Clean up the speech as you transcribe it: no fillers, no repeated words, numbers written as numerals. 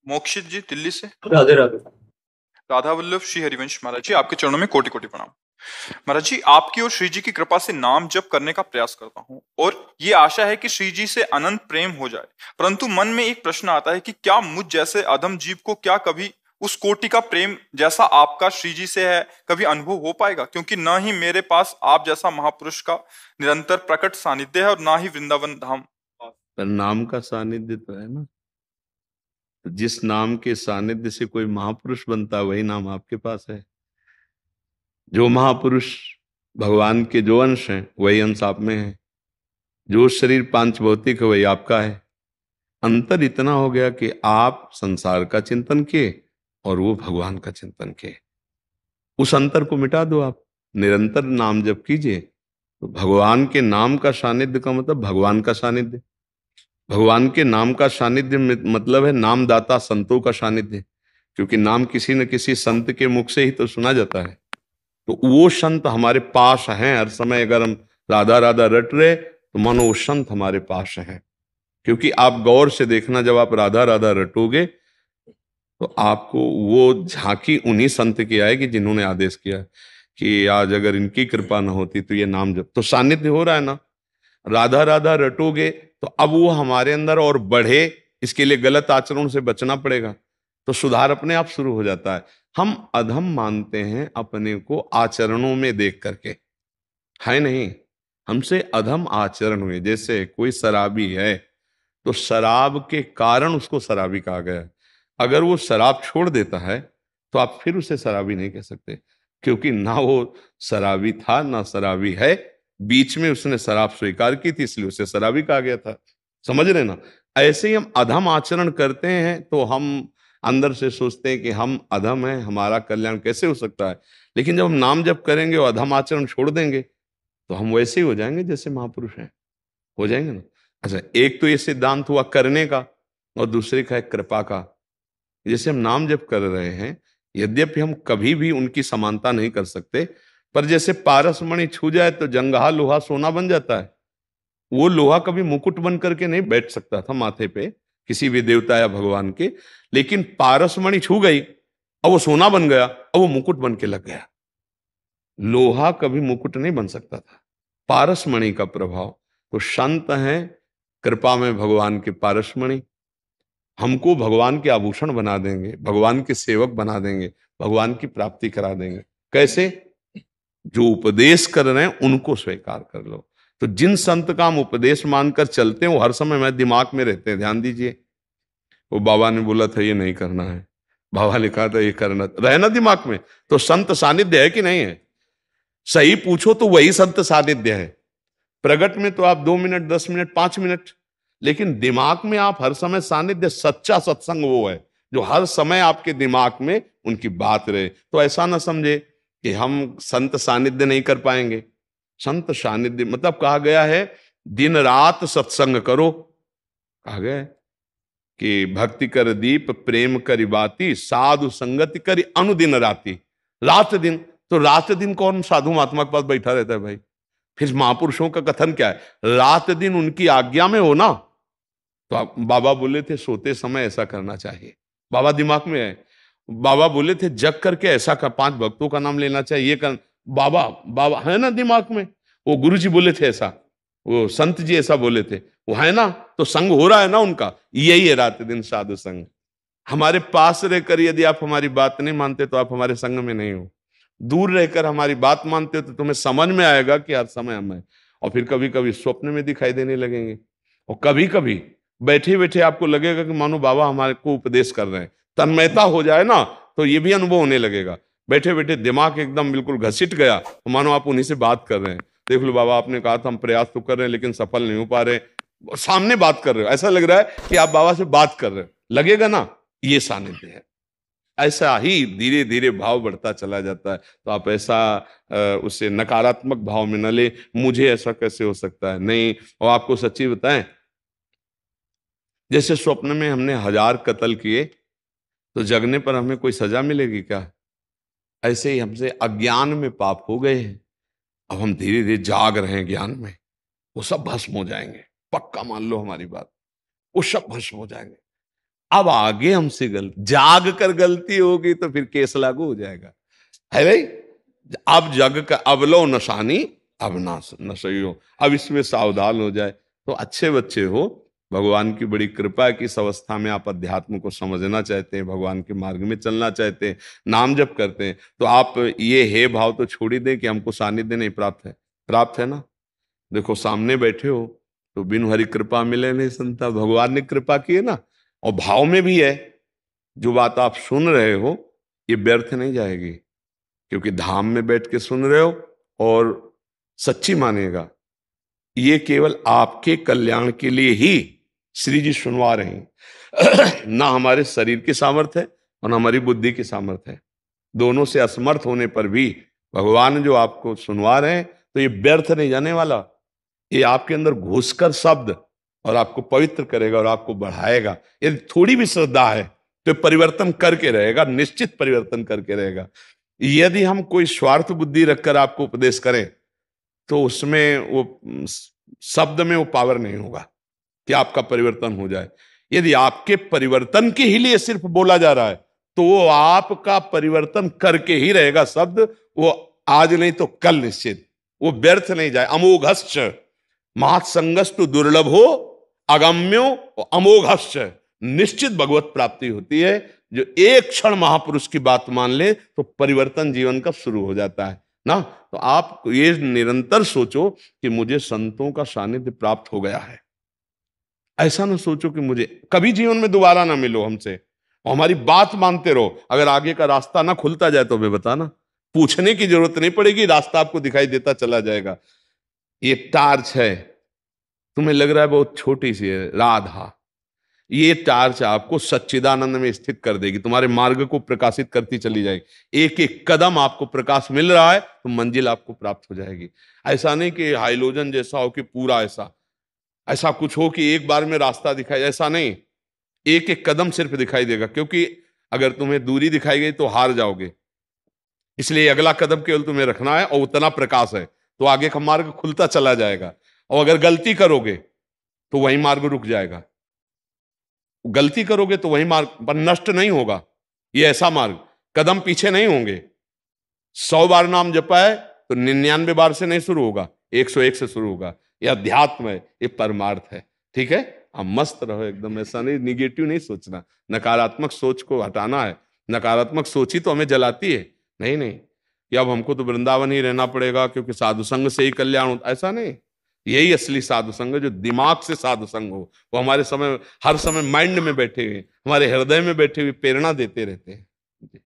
मोक्षित जी दिल्ली से। राधे राधे। राधा वल्लभ श्री हरिवंश महाराज जी, आपके चरणों में कोटि कोटि प्रणाम। महाराज जी, आपकी और श्री जी की कृपा से नाम जप करने का प्रयास करता हूँ और ये आशा है कि श्री जी से अनंत प्रेम हो जाए। परंतु मन में एक प्रश्न आता है कि क्या मुझ जैसे अधम जीव को क्या कभी उस कोटि का प्रेम जैसा आपका श्री जी से है कभी अनुभव हो पाएगा? क्योंकि न ही मेरे पास आप जैसा महापुरुष का निरंतर प्रकट सानिध्य है और ना ही वृंदावन धाम। पर नाम का सानिध्य तो है ना। तो जिस नाम के सानिध्य से कोई महापुरुष बनता है वही नाम आपके पास है। जो महापुरुष भगवान के जो अंश हैं वही अंश आप में है। जो शरीर पांच भौतिक है वही आपका है। अंतर इतना हो गया कि आप संसार का चिंतन किए और वो भगवान का चिंतन किए। उस अंतर को मिटा दो, आप निरंतर नाम जप कीजिए तो भगवान के नाम का सानिध्य का मतलब भगवान का सानिध्य। भगवान के नाम का सानिध्य मतलब है नामदाता संतों का सानिध्य, क्योंकि नाम किसी न किसी संत के मुख से ही तो सुना जाता है। तो वो संत हमारे पास हैं हर समय। अगर हम राधा राधा रट रहे तो मानो वो संत हमारे पास हैं। क्योंकि आप गौर से देखना, जब आप राधा राधा रटोगे तो आपको वो झांकी उन्हीं संत की आएगी जिन्होंने आदेश किया कि आज अगर इनकी कृपा न होती तो ये नाम जप। तो सानिध्य हो रहा है ना। राधा राधा रटोगे तो अब वो हमारे अंदर और बढ़े, इसके लिए गलत आचरण से बचना पड़ेगा। तो सुधार अपने आप शुरू हो जाता है। हम अधम मानते हैं अपने को आचरणों में देख करके, है नहीं। हमसे अधम आचरण हुए। जैसे कोई शराबी है तो शराब के कारण उसको शराबी कहा गया है। अगर वो शराब छोड़ देता है तो आप फिर उसे शराबी नहीं कह सकते, क्योंकि ना वो शराबी था ना शराबी है। बीच में उसने शराब स्वीकार की थी इसलिए उसे शराबी कहा गया था। समझ रहे ना। ऐसे ही हम अधम आचरण करते हैं तो हम अंदर से सोचते हैं कि हम अधम हैं, हमारा कल्याण कैसे हो सकता है। लेकिन जब हम नाम जप करेंगे और अधम आचरण छोड़ देंगे तो हम वैसे ही हो जाएंगे जैसे महापुरुष हैं, हो जाएंगे ना। अच्छा, एक तो ये सिद्धांत हुआ करने का और दूसरे का है कृपा का। जैसे हम नाम जप कर रहे हैं, यद्यपि हम कभी भी उनकी समानता नहीं कर सकते, पर जैसे पारस मणि छू जाए तो जंगहा लोहा सोना बन जाता है। वो लोहा कभी मुकुट बन करके नहीं बैठ सकता था माथे पे किसी भी देवता या भगवान के, लेकिन पारस मणि छू गई और वो सोना बन गया और वो मुकुट बन के लग गया। लोहा कभी मुकुट नहीं बन सकता था, पारसमणि का प्रभाव। तो संत हैं कृपा में भगवान के पारसमणि, हमको भगवान के आभूषण बना देंगे, भगवान के सेवक बना देंगे, भगवान की प्राप्ति करा देंगे। कैसे? जो उपदेश कर रहे हैं उनको स्वीकार कर लो। तो जिन संत का हम उपदेश मानकर चलते हैं वो हर समय हमारे दिमाग में रहते हैं। ध्यान दीजिए, वो बाबा ने बोला था ये नहीं करना है, बाबा ने कहा था ये करना, रहना दिमाग में। तो संत सानिध्य है कि नहीं है? सही पूछो तो वही संत सानिध्य है। प्रगट में तो आप 2 मिनट 10 मिनट 5 मिनट, लेकिन दिमाग में आप हर समय सानिध्य। सच्चा सत्संग वो है जो हर समय आपके दिमाग में उनकी बात रहे। तो ऐसा ना समझे कि हम संत सानिध्य नहीं कर पाएंगे। संत सानिध्य मतलब कहा गया है दिन रात सत्संग करो। कहा गया है कि भक्ति कर दीप प्रेम करी बाती साधु संगति करी अनुदिन राती। रात दिन, तो रात दिन कौन साधु महात्मा के पास बैठा रहता है भाई? फिर महापुरुषों का कथन क्या है? रात दिन उनकी आज्ञा में हो ना। तो आप बाबा बोले थे सोते समय ऐसा करना चाहिए, बाबा दिमाग में है। बाबा बोले थे जग करके ऐसा कर, 5 भक्तों का नाम लेना चाहिए, ये कर, बाबा बाबा है ना दिमाग में। वो गुरु जी बोले थे ऐसा, वो संत जी ऐसा बोले थे, वो है ना। तो संग हो रहा है ना उनका, यही है रात दिन साधु संग। हमारे पास रहकर यदि आप हमारी बात नहीं मानते तो आप हमारे संग में नहीं हो। दूर रहकर हमारी बात मानते हो तो तुम्हें समझ में आएगा कि हर समय हम हैं। और फिर कभी कभी स्वप्न में दिखाई देने लगेंगे, और कभी कभी बैठे बैठे आपको लगेगा कि मानो बाबा हमारे को उपदेश कर रहे हैं। तन्मयता हो जाए ना तो ये भी अनुभव होने लगेगा। बैठे बैठे दिमाग एकदम बिल्कुल घसीट गया तो मानो आप उन्हीं से बात कर रहे हैं। देख लो बाबा आपने कहा था हम प्रयास तो कर रहे हैं लेकिन सफल नहीं हो पा रहे, सामने बात कर रहे हो, ऐसा लग रहा है कि आप बाबा से बात कर रहे हो, लगेगा ना। ये सानिध्य है। ऐसा ही धीरे धीरे भाव बढ़ता चला जाता है। तो आप ऐसा उसे नकारात्मक भाव में न ले, मुझे ऐसा कैसे हो सकता है, नहीं। और आपको सच्ची बताएं, जैसे स्वप्न में हमने 1000 कत्ल किए तो जगने पर हमें कोई सजा मिलेगी क्या? ऐसे ही हमसे अज्ञान में पाप हो गए हैं, अब हम धीरे धीरे जाग रहे हैं ज्ञान में, वो सब भस्म हो जाएंगे। पक्का मान लो हमारी बात, वो सब भस्म हो जाएंगे। अब आगे हमसे गलती, जाग कर गलती होगी तो फिर केस लागू हो जाएगा, है भाई। अब जग का अवलो नशानी, अब ना नशइयो, अब इसमें सावधान हो जाए। तो अच्छे बच्चे हो, भगवान की बड़ी कृपा है कि इस अवस्था में आप अध्यात्म को समझना चाहते हैं, भगवान के मार्ग में चलना चाहते हैं, नाम जप करते हैं, तो आप ये हे भाव तो छोड़ ही दें कि हमको सानिध्य नहीं प्राप्त है। प्राप्त है ना। देखो सामने बैठे हो तो बिन हरि कृपा मिले नहीं संता, भगवान ने कृपा की है ना। और भाव में भी है, जो बात आप सुन रहे हो ये व्यर्थ नहीं जाएगी, क्योंकि धाम में बैठ के सुन रहे हो और सच्ची मानेगा। ये केवल आपके कल्याण के लिए ही श्री जी सुनवा रहे हैं। ना हमारे शरीर की सामर्थ्य है और ना हमारी बुद्धि की सामर्थ्य है। दोनों से असमर्थ होने पर भी भगवान जो आपको सुनवा रहे हैं, तो ये व्यर्थ नहीं जाने वाला। ये आपके अंदर घुसकर शब्द और आपको पवित्र करेगा और आपको बढ़ाएगा। यदि थोड़ी भी श्रद्धा है तो परिवर्तन करके रहेगा, निश्चित परिवर्तन करके रहेगा। यदि हम कोई स्वार्थ बुद्धि रखकर आपको उपदेश करें तो उसमें वो शब्द में वो पावर नहीं होगा कि आपका परिवर्तन हो जाए। यदि आपके परिवर्तन के ही लिए सिर्फ बोला जा रहा है तो वो आपका परिवर्तन करके ही रहेगा शब्द, वो आज नहीं तो कल निश्चित, वो व्यर्थ नहीं जाए। अमोघश्च महासंगस्तु दुर्लभ हो अगम्यो अमोघश्च, निश्चित भगवत प्राप्ति होती है। जो एक क्षण महापुरुष की बात मान ले तो परिवर्तन जीवन का शुरू हो जाता है ना। तो आप ये निरंतर सोचो कि मुझे संतों का सानिध्य प्राप्त हो गया है। ऐसा ना सोचो कि मुझे कभी जीवन में दोबारा ना मिलो हमसे, और हमारी बात मानते रहो। अगर आगे का रास्ता ना खुलता जाए तो हमें बताना, पूछने की जरूरत नहीं पड़ेगी, रास्ता आपको दिखाई देता चला जाएगा। ये टार्च है, तुम्हें लग रहा है बहुत छोटी सी है, राधा, ये टार्च आपको सच्चिदानंद में स्थित कर देगी, तुम्हारे मार्ग को प्रकाशित करती चली जाएगी। एक एक कदम आपको प्रकाश मिल रहा है तो मंजिल आपको प्राप्त हो जाएगी। ऐसा नहीं कि हाइलोजन जैसा हो कि पूरा ऐसा, ऐसा कुछ हो कि एक बार में रास्ता दिखाई, ऐसा नहीं। एक एक कदम सिर्फ दिखाई देगा, क्योंकि अगर तुम्हें दूरी दिखाई गई तो हार जाओगे। इसलिए अगला कदम केवल तुम्हें रखना है और उतना प्रकाश है तो आगे का मार्ग खुलता चला जाएगा। और अगर गलती करोगे तो वही मार्ग रुक जाएगा। गलती करोगे तो वही मार्ग पर नष्ट नहीं होगा। ये ऐसा मार्ग, कदम पीछे नहीं होंगे। 100 बार नाम जपा है तो 99 बार से नहीं शुरू होगा, 101 से शुरू होगा। यह अध्यात्म है, ये परमार्थ है। ठीक है, आप मस्त रहो एकदम, ऐसा नहीं, निगेटिव नहीं सोचना, नकारात्मक सोच को हटाना है। नकारात्मक सोच ही तो हमें जलाती है। नहीं नहीं कि अब हमको तो वृंदावन ही रहना पड़ेगा क्योंकि साधु संग से ही कल्याण होता, ऐसा नहीं। यही असली साधु संग है, जो दिमाग से साधु संग हो। वो हमारे समय, हर समय माइंड में बैठे हुए, हमारे हृदय में बैठे हुए प्रेरणा देते रहते हैं।